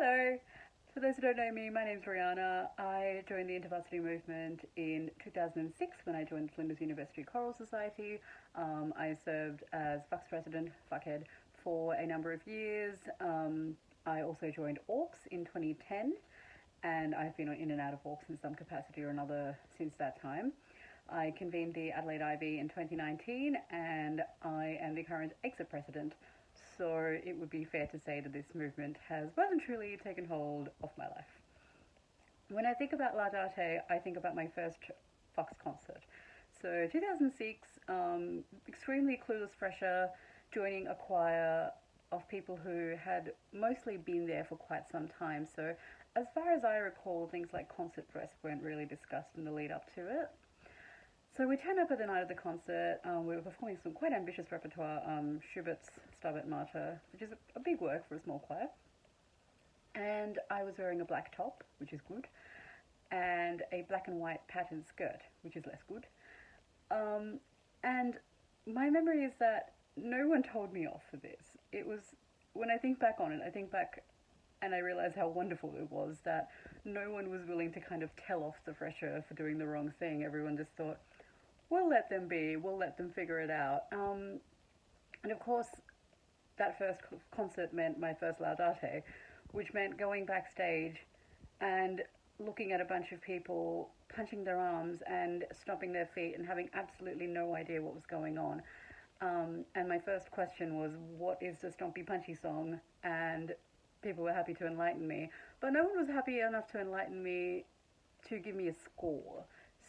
Hello. For those who don't know me, my name's Rihanna. I joined the InterVarsity movement in 2006 when I joined the Flinders University Choral Society. I served as Vox president, fuckhead, for a number of years. I also joined AUX in 2010, and I've been in and out of AUX in some capacity or another since that time. I convened the Adelaide IB in 2019, and I am the current exit president. So it would be fair to say that this movement has well and truly taken hold of my life. When I think about Laudate, I think about my first Fox concert. So 2006, extremely clueless fresher, joining a choir of people who had mostly been there for quite some time. So as far as I recall, things like concert dress weren't really discussed in the lead up to it. So we turned up at the night of the concert. We were performing some quite ambitious repertoire, Schubert's Stabat Mater, which is a big work for a small choir. And I was wearing a black top, which is good, and a black and white patterned skirt, which is less good. And my memory is that no one told me off for this. It was, when I think back on it, I think back and I realised how wonderful it was that no one was willing to kind of tell off the fresher for doing the wrong thing. Everyone just thought, we'll let them be, we'll let them figure it out. And of course, that first concert meant my first Laudate, which meant going backstage and looking at a bunch of people punching their arms and stomping their feet and having absolutely no idea what was going on. And my first question was, what is the Stompy Punchy song? And people were happy to enlighten me. But no one was happy enough to enlighten me to give me a score.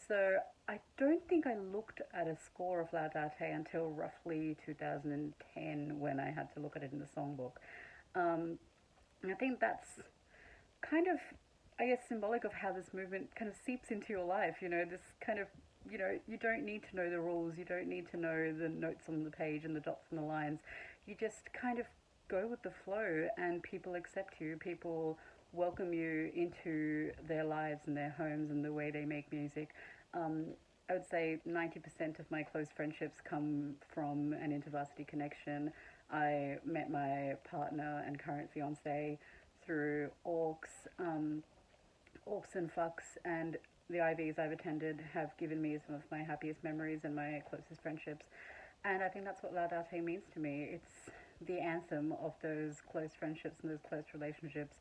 So I don't think I looked at a score of Laudate until roughly 2010 when I had to look at it in the songbook. And I think that's kind of, I guess, symbolic of how this movement kind of seeps into your life. This kind of, you don't need to know the rules. You don't need to know the notes on the page and the dots and the lines. You just kind of go with the flow and people accept you. People welcome you into their lives and their homes and the way they make music. I would say 90% of my close friendships come from an InterVarsity connection. I met my partner and current fiance through AUX. AUX and Fux and the IVs I've attended have given me some of my happiest memories and my closest friendships. And I think that's what Laudate means to me. It's the anthem of those close friendships and those close relationships.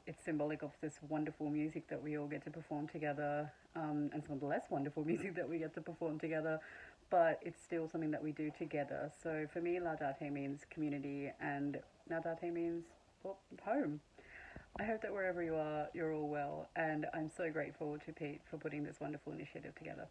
It's symbolic of this wonderful music that we all get to perform together, and some of the less wonderful music that we get to perform together, but it's still something that we do together. So for me, Laudate means community, and Laudate means, well, home. I hope that wherever you are, you're all well, and I'm so grateful to Pete for putting this wonderful initiative together.